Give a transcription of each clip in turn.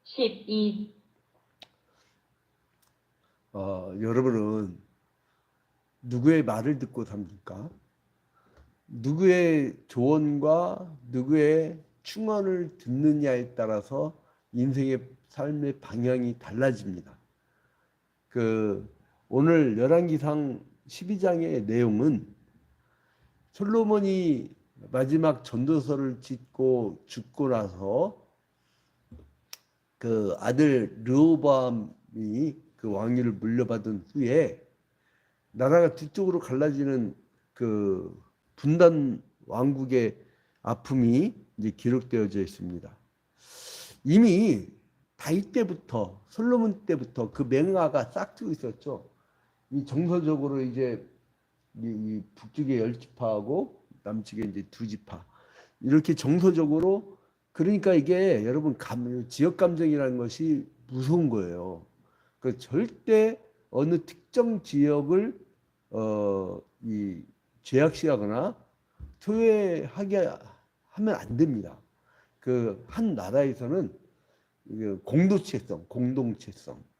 12. 여러분은 누구의 말을 듣고 삽니까? 누구의 조언과 누구의 충언을 듣느냐에 따라서 인생의 삶의 방향이 달라집니다. 오늘 열왕기상 12장의 내용은 솔로몬이 마지막 전도서를 짓고 죽고 나서 그 아들 르호보암이 그 왕위를 물려받은 후에 나라가 두 쪽으로 갈라지는 그 분단 왕국의 아픔이 이제 기록되어져 있습니다. 이미 다윗 때부터 솔로몬 때부터 그 맹아가 싹트고 있었죠. 이 정서적으로 이제 이 북쪽의 10지파하고 남측의 이제 2지파 이렇게 정서적으로 그러니까 이게 여러분 지역 감정이라는 것이 무서운 거예요. 그 절대 어느 특정 지역을 이 죄악시하거나 토해하게 하면 안 됩니다. 그 한 나라에서는 공동체성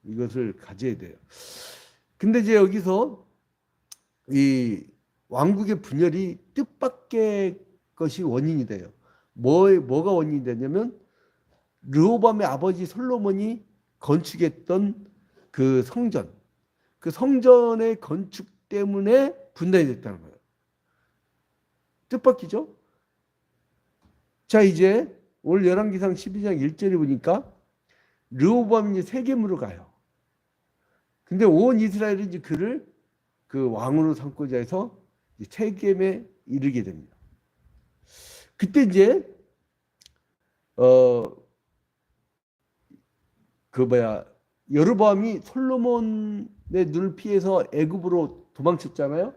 이것을 가져야 돼요. 근데 이제 여기서 이 왕국의 분열이 뜻밖의 것이 원인이 돼요. 뭐가 원인이 되냐면 르호보암의 아버지 솔로몬이 건축했던 그 성전의 건축 때문에 분단이 됐다는 거예요. 뜻밖이죠? 자, 이제 오늘 열왕기상 12장 1절에 보니까 르호보암이 세겜으로 가요. 근데 온 이스라엘이 이제 그를 그 왕으로 삼고자 해서 세겜에 이르게 됩니다. 그때 이제 여로보암이 솔로몬의 눈을 피해서 애굽으로 도망쳤잖아요.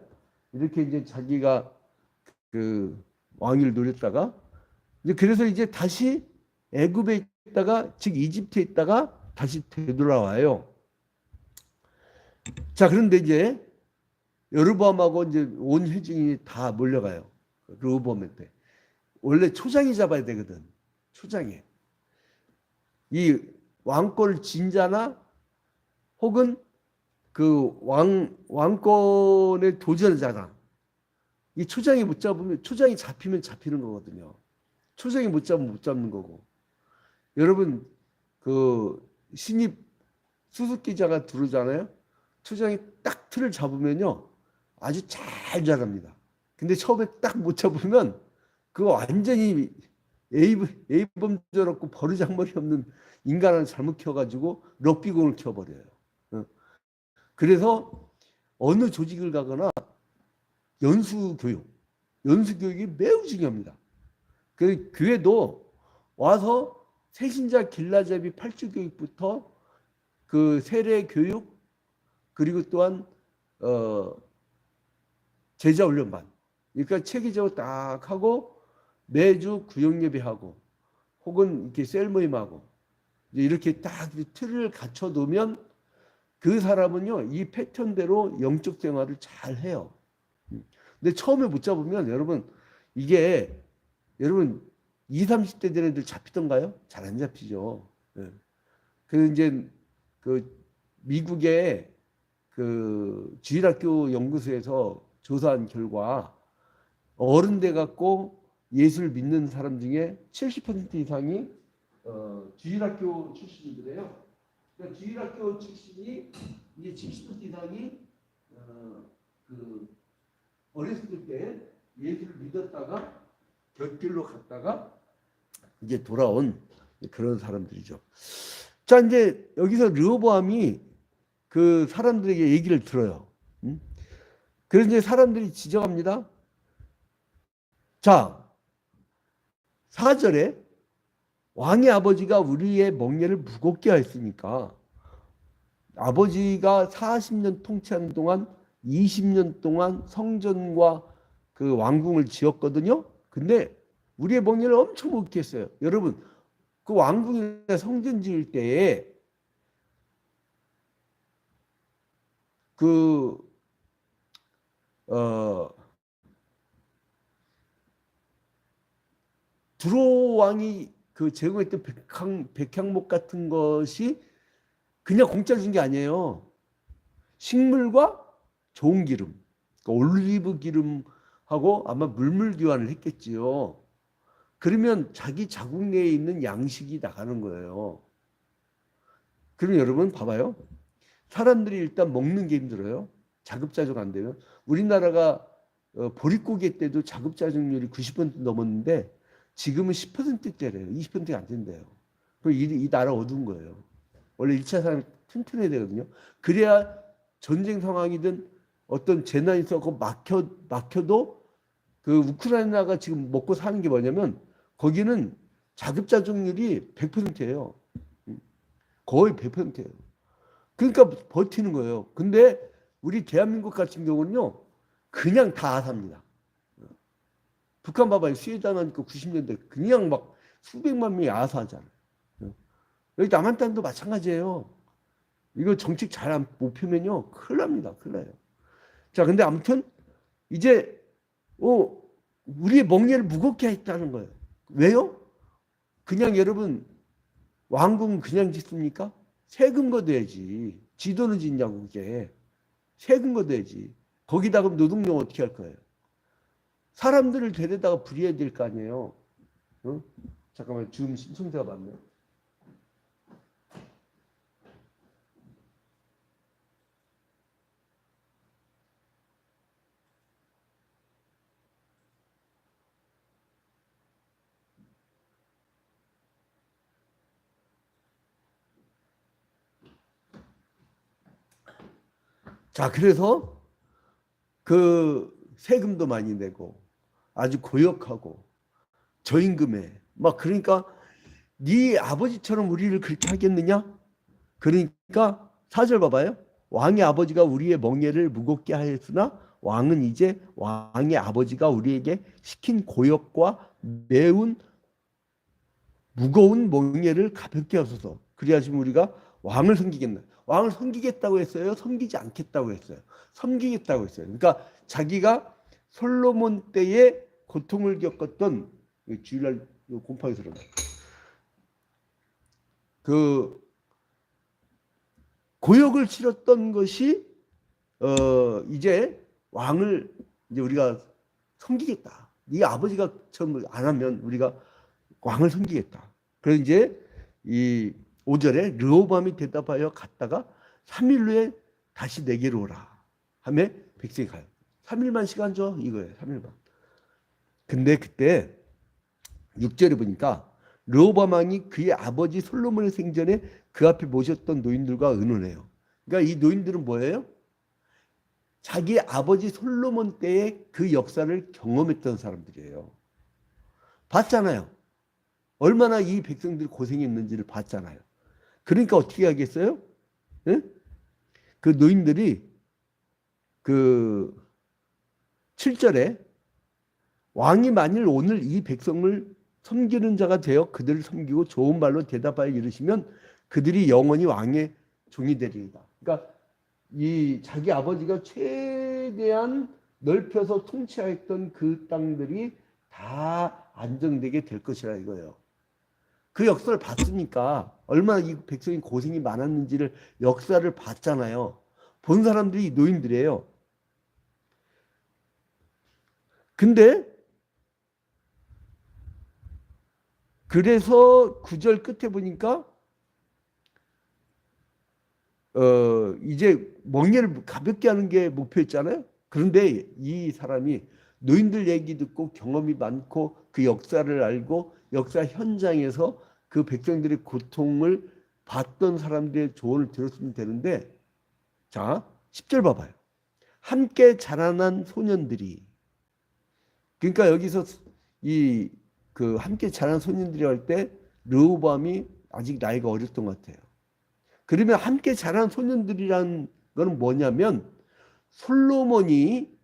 이렇게 이제 자기가 그 왕위를 노렸다가 이제 그래서 이제 다시 애굽에 있다가 즉 이집트에 있다가 다시 되돌아와요. 자, 그런데 이제 여로보암하고 이제 온 회중이 다 몰려가요. 르호보암한테. 원래 초장이 잡아야 되거든. 초장이. 이 왕권을 진 자나 혹은 그 왕권에 도전자나 이 초장이 못 잡으면 초장이 잡히면 잡히는 거거든요. 초장이 못 잡으면 못 잡는 거고. 여러분 그 신입 수습기자가 들어오잖아요. 초장이 딱 틀을 잡으면요 아주 잘 자랍니다. 근데 처음에 딱 못 잡으면 그거 완전히 A범죄롭고 버르장머리 없는 인간을 잘못 키워가지고 럭비공을 키워버려요. 그래서 어느 조직을 가거나 연수교육이 매우 중요합니다. 그 교회도 와서 새신자 길라잡이 8주 교육부터 그 세례 교육 그리고 또한 제자 훈련반 그러니까 체계적으로 딱 하고 매주 구역 예배하고 혹은 이렇게 셀 모임하고 이렇게 딱 틀을 갖춰 놓으면 그 사람은요 이 패턴대로 영적 생활을 잘 해요. 근데 처음에 못 잡으면 여러분 이게 여러분 20, 30대 된 애들 잡히던가요? 잘 안 잡히죠. 그 이제 그 미국의 그 주일학교 연구소에서 조사한 결과 어른 돼 갖고 예수를 믿는 사람 중에 70% 이상이 주일학교 출신이래요. 그러니까 주일학교 출신이 이제 70% 이상이 그 어렸을 때 예수를 믿었다가 곁길로 갔다가 이제 돌아온 그런 사람들이죠. 자, 이제 여기서 르호보암이 그 사람들에게 얘기를 들어요. 그래서 이제 사람들이 지적합니다. 자, 4절에 왕의 아버지가 우리의 멍에를 무겁게 하였으니까 아버지가 40년 통치하는 동안 20년 동안 성전과 그 왕궁을 지었거든요. 근데 우리의 멍에를 엄청 무겁게 했어요. 여러분, 그 왕궁이나 성전 지을 때에 두로 왕이 그 제공했던 백향목 같은 것이 그냥 공짜로 준 게 아니에요. 식물과 좋은 기름, 그러니까 올리브 기름하고 아마 물물 교환을 했겠지요. 그러면 자기 자국 내에 있는 양식이 나가는 거예요. 그럼 여러분 봐봐요. 사람들이 일단 먹는 게 힘들어요. 자급자족 안 되면. 우리나라가 보릿고개 때도 자급자족률이 90% 넘었는데 지금은 10%대래요. 20%가 안 된대요. 그럼 이 나라 어두운 거예요. 원래 1차 산업이 튼튼해야 되거든요. 그래야 전쟁 상황이든 어떤 재난이 있어서 막혀도 그 우크라이나가 지금 먹고 사는 게 뭐냐면 거기는 자급자족률이 100%예요. 거의 100%예요. 그러니까 버티는 거예요. 근데 우리 대한민국 같은 경우는요, 그냥 다 삽니다. 북한 봐봐요. 수혜당하니까 90년대 그냥 막 수백만 명이 아사하잖아요. 여기 남한 땅도 마찬가지예요. 이거 정책 잘 못 펴면요, 큰일 납니다. 큰일 나요. 자, 근데 아무튼 이제 우리의 멍에를 무겁게 했다는 거예요. 왜요? 그냥 여러분 왕궁 그냥 짓습니까? 세금 걷어야지. 지도는 짓냐고 그게. 세금 걷어야지. 거기다 그럼 노동력 어떻게 할 거예요? 사람들을 데려다가 부려야 될 거 아니에요. 어? 잠깐만 지금 신청자가 맞네. 자, 그래서 그 세금도 많이 내고 아주 고역하고 저임금에 막 그러니까 네 아버지처럼 우리를 그렇게 하겠느냐? 그러니까 4절 봐봐요. 왕의 아버지가 우리의 멍에를 무겁게 하였으나 왕은 이제 왕의 아버지가 우리에게 시킨 고역과 매운 무거운 멍에를 가볍게 하소서. 그리하시면 우리가 왕을 섬기겠나? 왕을 섬기겠다고 했어요? 섬기지 않겠다고 했어요? 섬기겠다고 했어요. 그러니까 자기가 솔로몬 때에 고통을 겪었던 주일날 곰팡이 소리 그 고역을 치렀던 것이 이제 왕을 이제 우리가 섬기겠다. 네 아버지가 처음 안 하면 우리가 왕을 섬기겠다. 그래서 이제 이 5절에 르호보암이 대답하여 갔다가 3일 후에 다시 내게로 오라. 하며 백성이 가요. 3일만 시간 줘 이거예요. 3일만. 근데 그때 6절에 보니까 르호보암 왕이 그의 아버지 솔로몬의 생전에 그 앞에 모셨던 노인들과 의논해요. 그러니까 이 노인들은 뭐예요? 자기 아버지 솔로몬 때의 그 역사를 경험했던 사람들이에요. 봤잖아요. 얼마나 이 백성들이 고생했는지를 봤잖아요. 그러니까 어떻게 하겠어요? 네? 그 노인들이 그 7절에 왕이 만일 오늘 이 백성을 섬기는 자가 되어 그들을 섬기고 좋은 말로 대답하여 이르시면 그들이 영원히 왕의 종이 되리이다. 그러니까 이 자기 아버지가 최대한 넓혀서 통치하였던 그 땅들이 다 안정되게 될 것이라 이거예요. 그 역사를 봤으니까 얼마나 이 백성이 고생이 많았는지를 역사를 봤잖아요. 본 사람들이 노인들이에요. 근데 그래서 9절 끝에 보니까 이제 멍에를 가볍게 하는 게 목표였잖아요. 그런데 이 사람이 노인들 얘기 듣고 경험이 많고 그 역사를 알고 역사 현장에서 그 백성들의 고통을 봤던 사람들의 조언을 들었으면 되는데 자 10절 봐봐요. 함께 자라난 소년들이 그러니까 여기서 이 그 함께 자란 소년들이 할 때 르호보암이 아직 나이가 어렸던 것 같아요. 그러면 함께 자란 소년들이란 거는 뭐냐면 솔로몬이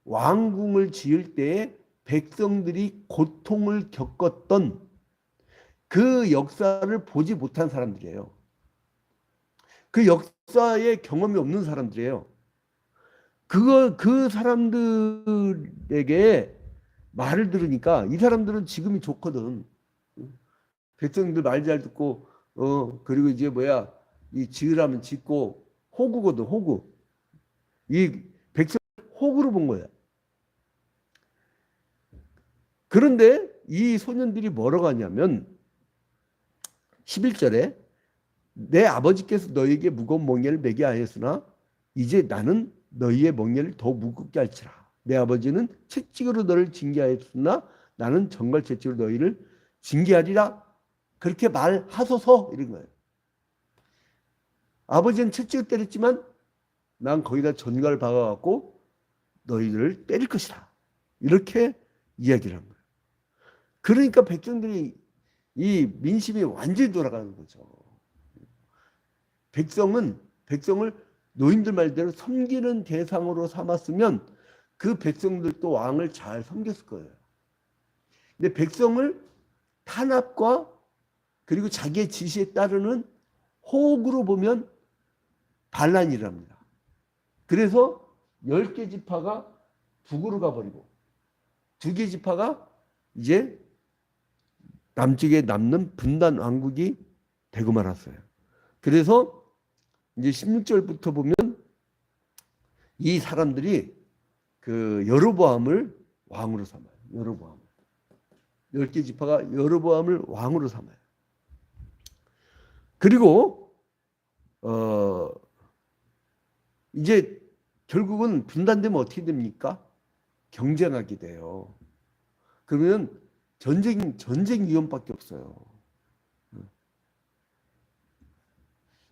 왕궁을 지을 때 백성들이 고통을 겪었던 그 역사를 보지 못한 사람들이에요. 그 역사에 경험이 없는 사람들이에요. 그 사람들에게 말을 들으니까 이 사람들은 지금이 좋거든. 백성들 말 잘 듣고 그리고 이제 뭐야 이 지으라면 짓고 호구거든 호구. 이 백성 호구로 본 거야. 그런데 이 소년들이 뭐라고 하냐면 11절에 내 아버지께서 너희에게 무거운 멍에를 매게 하였으나 이제 나는 너희의 멍에를 더 무겁게 할지라. 내 아버지는 채찍으로 너를 징계하였으나 나는 정갈 채찍으로 너희를 징계하리라. 그렇게 말하소서 이런 거예요. 아버지는 채찍을 때렸지만 난 거기다 전갈을 박아갖고 너희를 때릴 것이다. 이렇게 이야기를 한 거예요. 그러니까 백성들이 이 민심이 완전히 돌아가는 거죠. 백성을 노인들 말대로 섬기는 대상으로 삼았으면 그 백성들도 왕을 잘 섬겼을 거예요. 근데 백성을 탄압과 그리고 자기의 지시에 따르는 호국으로 보면 반란이랍니다. 그래서 10개 지파가 북으로 가버리고 2개 지파가 이제 남쪽에 남는 분단 왕국이 되고 말았어요. 그래서 이제 16절부터 보면 이 사람들이 그 여로보암을 왕으로 삼아요. 여로보암. 10개 지파가 여로보암을 왕으로 삼아요. 그리고 이제 결국은 분단되면 어떻게 됩니까? 경쟁하게 돼요. 그러면 전쟁 위험밖에 없어요.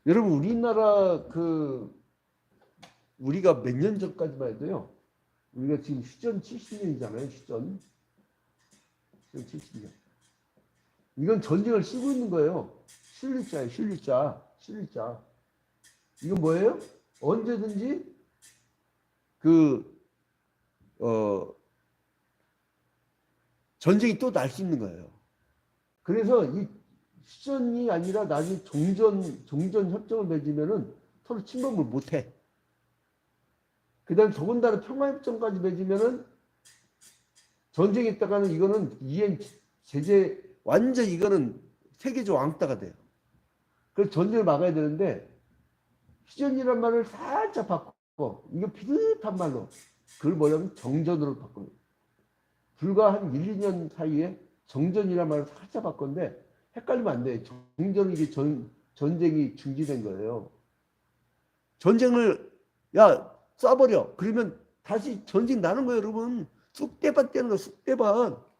여러분 우리나라 우리가 몇 년 전까지만 해도요. 우리가 지금 휴전 70년이잖아요. 휴전 70년. 이건 전쟁을 쓰고 있는 거예요. 실리자예요. 실리자. 이건 뭐예요? 언제든지 전쟁이 또 날 수 있는 거예요. 그래서 이 휴전이 아니라 나중에 종전 협정을 맺으면은 서로 침범을 못 해. 그다음 더군다나 평화협정까지 맺으면은 전쟁이 있다가는 이거는 유엔 제재 완전 이거는 세계적 왕따가 돼요. 그래서 전쟁을 막아야 되는데 휴전이란 말을 살짝 바꿔. 이거 비슷한 말로 그걸 뭐냐면 정전으로 바꿉니다. 불과 한 1, 2년 사이에 정전이란 말을 살짝 바꿨는데 헷갈리면 안 돼. 정전은 이게 전쟁이 중지된 거예요. 전쟁을 쏴버려. 그러면 다시 전쟁 나는 거예요, 여러분. 쑥대밭 되는 거, 쑥대밭.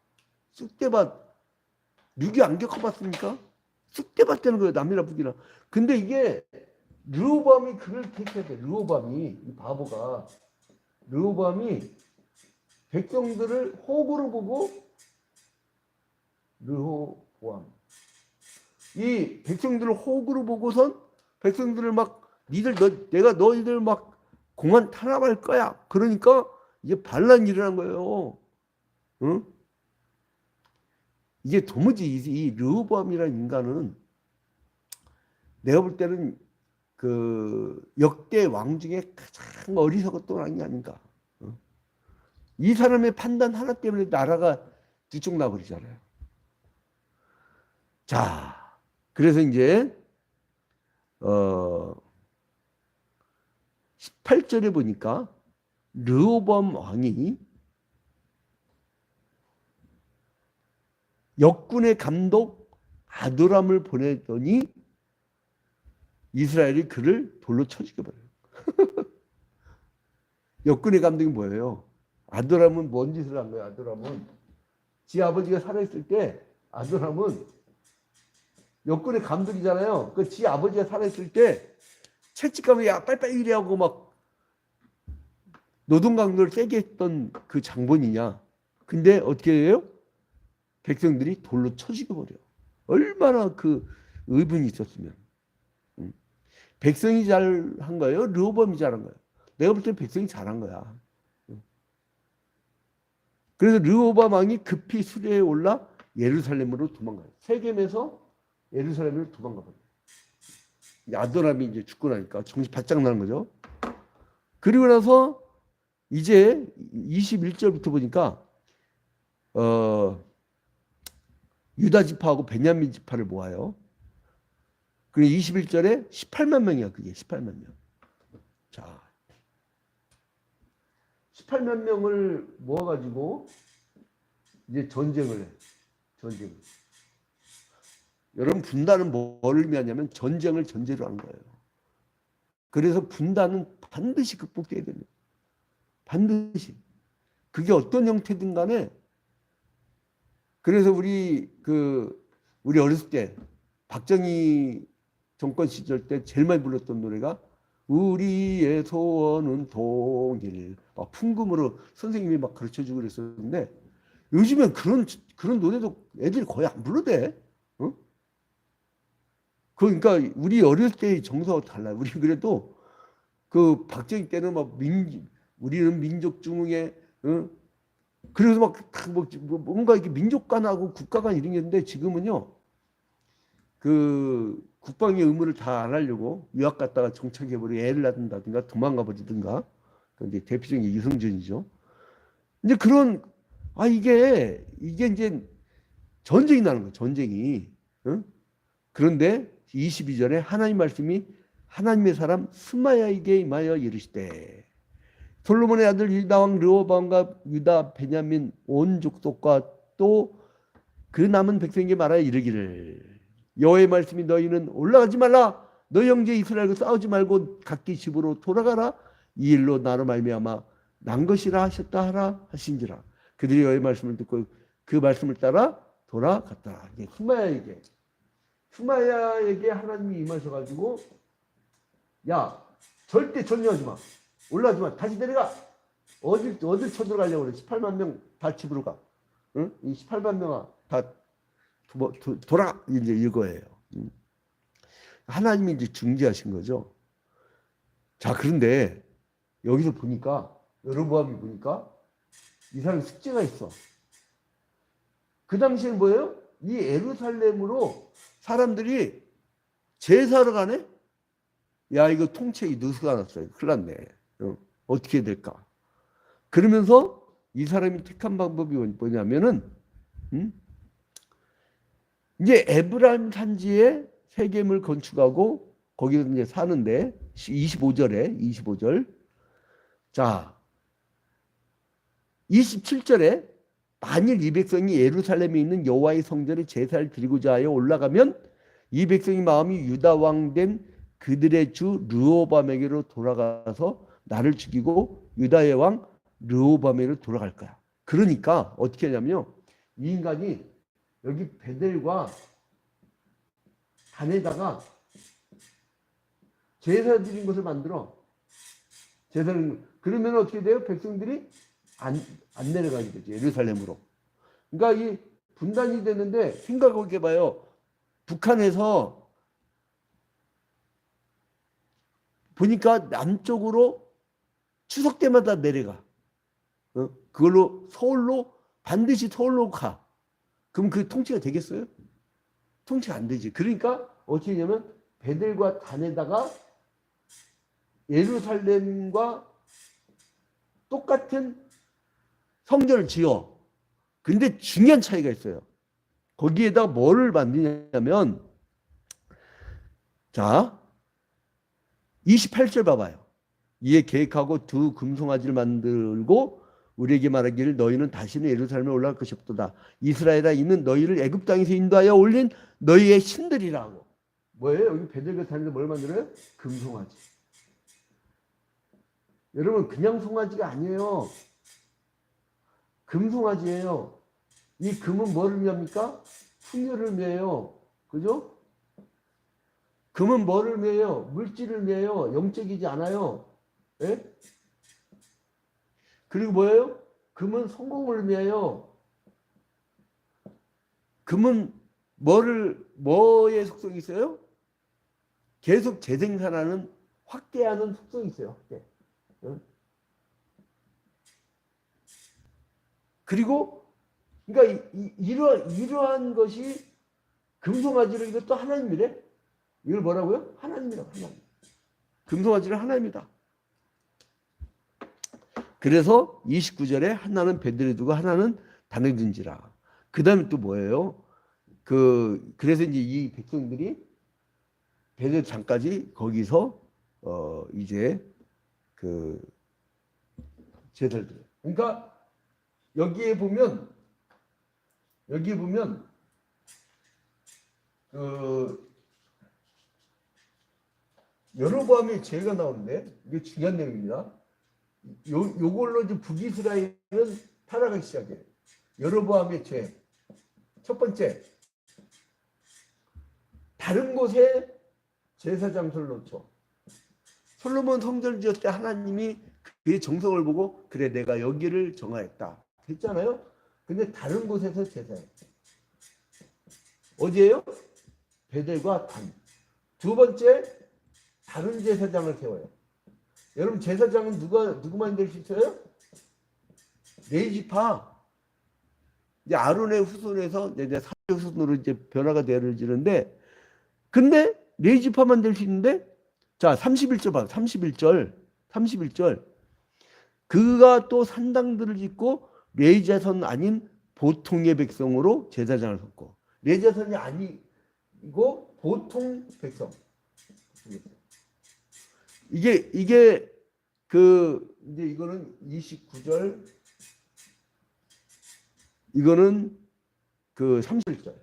6.25 안 겪어봤습니까? 쑥대밭 되는 거예요, 남이나 북이나. 근데 이게 르호보암이 그걸 택해야 돼. 르호보암이 이 바보가 르호보암이 백성들을 호구로 보고 르호보암 이 백성들을 호구로 보고선 백성들을 막 내가 너희들 막 공안 탄압할 거야. 그러니까 이게 반란이 일어난 거예요. 응? 이게 도무지 이 르호보암이라는 인간은 내가 볼 때는 그 역대 왕 중에 가장 어리석었던 왕이 아닌가. 응? 이 사람의 판단 하나 때문에 나라가 들쭉나버리잖아요. 자, 그래서 이제 18절에 보니까 르호보암 왕이 역군의 감독 아도람을 보내더니 이스라엘이 그를 돌로 쳐 죽여버려요. 역군의 감독이 뭐예요? 아도람은 뭔 짓을 한 거예요? 아도람은 지 아버지가 살아있을 때 아도람은 역군의 감독이잖아요. 그 지 아버지가 살아있을 때 채찍감에 야 빨리빨리 이래 하고 막 노동 강도를 세게 했던 그 장본이냐. 근데 어떻게 해요? 백성들이 돌로 쳐 죽여버려. 얼마나 그 의분이 있었으면. 백성이 잘한 거예요? 르호보암이 잘한 거예요? 내가 볼 때 백성이 잘한 거야. 그래서 르호보암 왕이 급히 수레에 올라 예루살렘으로 도망가요. 세겜에서 예루살렘으로 도망가 버려요. 아도람이 이제 죽고 나니까 정신 바짝 나는 거죠. 그리고 나서 이제 21절부터 보니까 유다 지파하고 베냐민 지파를 모아요. 그리고 21절에 18만 명이야. 그게 18만 명. 자, 18만 명을 모아가지고 이제 전쟁을 해. 전쟁. 여러분, 분단은 뭘 의미하냐면 전쟁을 전제로 하는 거예요. 그래서 분단은 반드시 극복돼야 됩니다. 반드시. 그게 어떤 형태든 간에. 그래서 우리 어렸을 때 박정희 정권 시절 때 제일 많이 불렀던 노래가 우리의 소원은 통일. 막 풍금으로 선생님이 막 가르쳐주고 그랬었는데 요즘엔 그런 노래도 애들이 거의 안 불러대. 어? 그러니까 우리 어렸을 때의 정서가 달라요. 우리 그래도 그 박정희 때는 막 우리는 민족 중흥에 그래서 막 뭔가 이렇게 민족관하고 국가관 이런 게 있는데 지금은요 그 국방의 의무를 다 안 하려고 유학 갔다가 정착해버리고 애를 낳는다든가 도망가 버리든가 이제 대표적인 게 유승준이죠. 이제 이게 이제 전쟁이 나는 거예요. 전쟁이. 응? 그런데 22절에 하나님 말씀이 하나님의 사람 스마야에게 임하여 이르시되 솔로몬의 아들 유다 왕 르호보암과 유다 베냐민 온 족속과 또 그 남은 백성에게 말하여 이르기를 여호와의 말씀이 너희는 올라가지 말라 너희 형제 이스라엘과 싸우지 말고 각기 집으로 돌아가라 이 일로 나로 말미암아 난 것이라 하셨다 하라 하신지라. 그들이 여호와의 말씀을 듣고 그 말씀을 따라 돌아갔다. 이게 스마야에게 하나님이 임하셔가지고 야 절대 전쟁하지 마. 올라가지 마. 다시 내려가. 어딜 쳐들어가려고 그래. 18만 명 다 집으로 가. 응? 이 18만 명아 다 돌아. 이제 이거예요. 하나님이 이제 중재하신 거죠. 자, 그런데 여기서 보니까 여로보암이 보니까 이 사람 숙제가 있어. 그 당시엔 뭐예요? 이 예루살렘으로 사람들이 제사를 가네? 야, 이거 통째이 누수가 났어요. 큰일 났네. 어떻게 해야 될까? 그러면서 이 사람이 택한 방법이 뭐냐면은, 이제 에브라임 산지에 세겜을 건축하고 거기서 이제 사는데 25절. 자, 27절에 만일 이 백성이 예루살렘에 있는 여호와의 성전에 제사를 드리고자 하여 올라가면 이 백성의 마음이 유다 왕 된 그들의 주 르호보암에게로 돌아가서 나를 죽이고 유다의 왕 르호보암에게로 돌아갈 거야. 그러니까 어떻게 하냐면요. 이 인간이 여기 베델과 단에다가 제사 드린 것을 만들어. 제사는 그러면 어떻게 돼요? 백성들이 안 내려가게 되죠. 예루살렘으로. 그러니까 이 분단이 되는데 생각해 봐요. 북한에서 보니까 남쪽으로 추석 때마다 내려가. 그걸로 반드시 서울로 가. 그럼 그 통치가 되겠어요? 통치가 안 되지. 그러니까 어떻게 하냐면 베델과 단에다가 예루살렘과 똑같은 성전을 지어. 근데 중요한 차이가 있어요. 거기에다 뭐를 만드냐면 자 28절 봐봐요. 이에 계획하고 두 금송아지를 만들고 우리에게 말하기를 너희는 다시는 예루살렘에 올라갈 것이 없도다. 이스라엘아 이는 너희를 애굽 땅에서 인도하여 올린 너희의 신들이라고. 뭐예요? 여기 베델과 단에서 뭘 만들어요? 금송아지. 여러분 그냥 송아지가 아니에요. 금송아지예요. 이 금은 뭐를 의미합니까? 풍요를 의미해요. 그죠? 금은 뭐를 의미해요? 물질을 의미해요. 영적이지 않아요. 예? 그리고 뭐예요? 금은 성공을 의미해요. 금은 뭐의 속성이 있어요? 계속 재생산하는 확대하는 속성이 있어요. 확대. 그리고 그러니까 이러한 것이 금송아지를 이것도 하나님이래. 이걸 뭐라고요? 하나님이라고. 하나님. 금송아지를 하나님이다. 그래서 29절에 하나는 베델에 두고 하나는 단에 둔지라. 그 다음에 또 뭐예요? 그래서 이제 이 백성들이 베델장까지 거기서 이제 그 제사를 드려요. 그러니까 여기에 보면 그 여로보암의 죄가 나오는데 이게 중요한 내용입니다. 요걸로 이제 북이스라엘은 타락하기 시작해요. 여로보암의 죄. 첫 번째, 다른 곳에 제사 장소를 놓죠. 솔로몬 성전을 지을 때 하나님이 그의 정성을 보고 그래 내가 여기를 정하였다 했잖아요. 근데 다른 곳에서 제사해요. 어디예요? 베델과 단. 두 번째, 다른 제사장을 세워요. 여러분 제사장은 누구 만들 수 있어요? 레위지파. 이제 아론의 후손에서 이제 사의 후손으로 이제 변화가 되어지는데, 근데 레위지파만 될 수 있는데, 자 31절 봐. 31절. 그가 또 산당들을 짓고 레위 자손 아닌 보통의 백성으로 제사장을 섰고, 레위 자손이 아니고 보통 백성. 이게 이제 이거는 29절, 이거는 31절.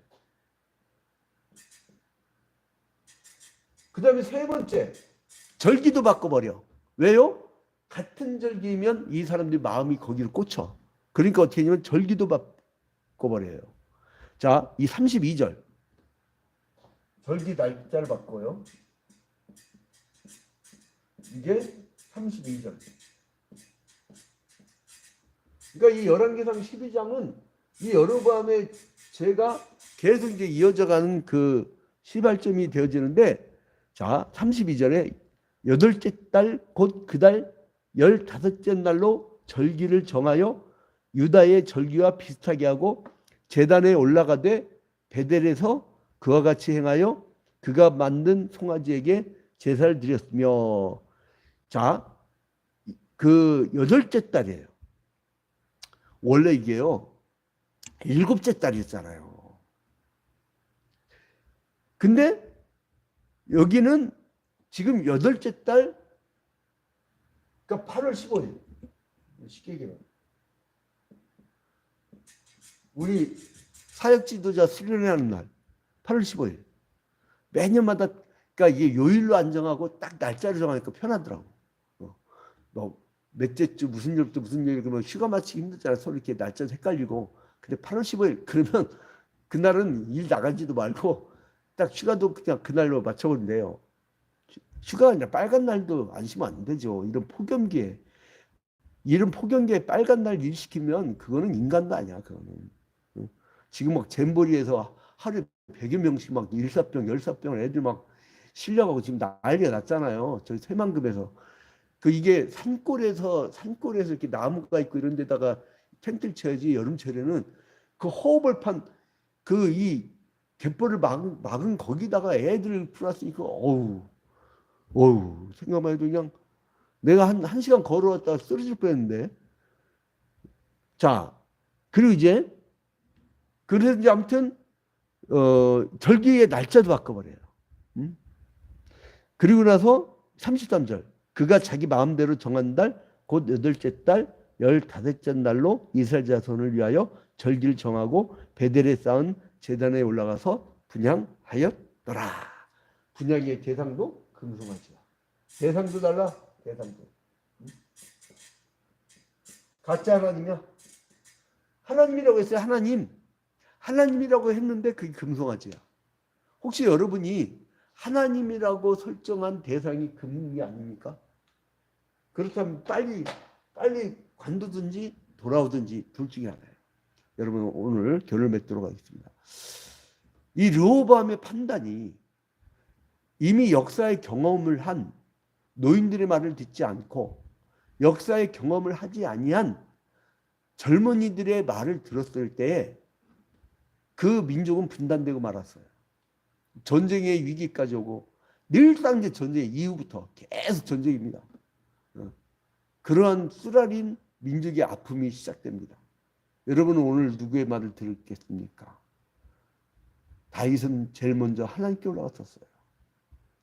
그 다음에 세 번째, 절기도 바꿔버려. 왜요? 같은 절기면 이 사람들이 마음이 거기를 꽂혀. 그러니까 어떻게 하냐면 절기도 바꿔버려요. 자, 이 32절. 절기 날짜를 바꿔요. 이게 32절. 그러니까 이 열왕기상 12장은 이 여로보암의 죄가 계속 이제 이어져가는 그 시발점이 되어지는데, 자 32절에 여덟째 달 곧 그 달 15째 날로 절기를 정하여 유다의 절기와 비슷하게 하고 제단에 올라가되 베델에서 그와 같이 행하여 그가 만든 송아지에게 제사를 드렸으며. 자, 그 여덟째 달이에요. 원래 이게요 7째 달이었잖아요. 근데 여기는 지금 8째 달, 그러니까 8월 15일. 쉽게 얘기하면 우리 사역 지도자 수련회하는 날 8월 15일. 매년마다, 그러니까 이게 요일로 안정하고 딱 날짜를 정하니까 편하더라고. 뭐 몇째 주 무슨 요일부터 무슨 요일, 그러면 휴가 마치기 힘들잖아. 서로 이렇게 날짜 헷갈리고. 근데 8월 15일 그러면 그날은 일 나가지도 말고 딱 휴가도 그냥 그날로 맞춰버린대요. 휴가가 아니라 빨간 날도 안 쉬면 안 되죠. 이런 폭염기에 빨간 날 일 시키면 그거는 인간도 아니야. 그거는. 지금 막 잼버리에서 하루에 100여 명씩 막 일사병, 열사병을 애들 막 실려가고 지금 난리가 났잖아요. 저희 새만금에서. 이게 산골에서 이렇게 나무가 있고 이런 데다가 텐트를 쳐야지. 여름철에는 그 호흡을판 이 갯벌을 막은 거기다가 애들을 풀었으니까 어우 생각만 해도 그냥 내가 한 시간 걸어왔다가 쓰러질 뻔했는데. 자, 그리고 그래서 이제 아무튼 절기의 날짜도 바꿔버려요. 그리고 나서 33절, 그가 자기 마음대로 정한 달 곧 8째 달 15째 날로 이스라엘 자손을 위하여 절기를 정하고 베델에 쌓은 제단에 올라가서 분향하였더라. 분향의 대상도 금송아지야. 대상도 달라. 대상도. 가짜 하나님이야. 하나님이라고 했어요. 하나님이라고 했는데 그게 금송아지야. 혹시 여러분이 하나님이라고 설정한 대상이 금이 아닙니까? 그렇다면 빨리 관두든지 돌아오든지 둘 중에 하나예요. 여러분 오늘 결론을 맺도록 하겠습니다. 이 르호보암의 판단이 이미 역사의 경험을 한 노인들의 말을 듣지 않고 역사의 경험을 하지 아니한 젊은이들의 말을 들었을 때에 그 민족은 분단되고 말았어요. 전쟁의 위기까지 오고, 늘상 이제 전쟁 이후부터 계속 전쟁입니다. 그러한 쓰라린 민족의 아픔이 시작됩니다. 여러분은 오늘 누구의 말을 들겠습니까? 다윗은 제일 먼저 하나님께 올라갔었어요.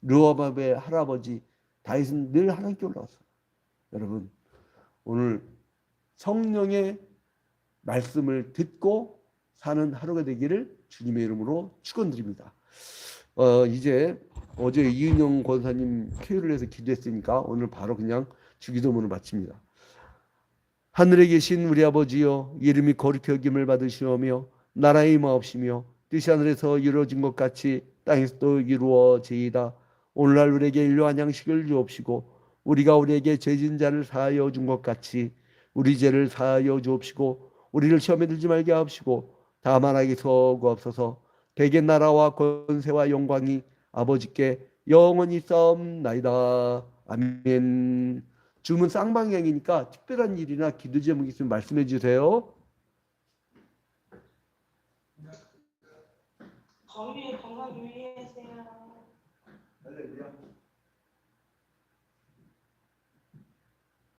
르호보암의 할아버지 다윗은 늘 하나님께 올라갔어요. 여러분, 오늘 성령의 말씀을 듣고 사는 하루가 되기를 주님의 이름으로 축원드립니다. 이제 어제 이은영 권사님 쾌유를 해서 기도했으니까 오늘 바로 그냥 주기도문을 마칩니다. 하늘에 계신 우리 아버지여, 이름이 거룩히 여김을 받으시오며 나라의 임하옵시며 뜻이 하늘에서 이루어진 것 같이 땅에서도 이루어지이다. 오늘날 우리에게 일용할 양식을 주옵시고 우리가 우리에게 죄진 자를 사하여 준 것 같이 우리 죄를 사하여 주옵시고 우리를 시험에 들지 말게 하옵시고 다만 악에서 구하옵소서. 대개 나라와 권세와 영광이 아버지께 영원히 싸움나이다. 아멘. 주문 쌍방향이니까 특별한 일이나 기도 제목이 있으면 말씀해 주세요.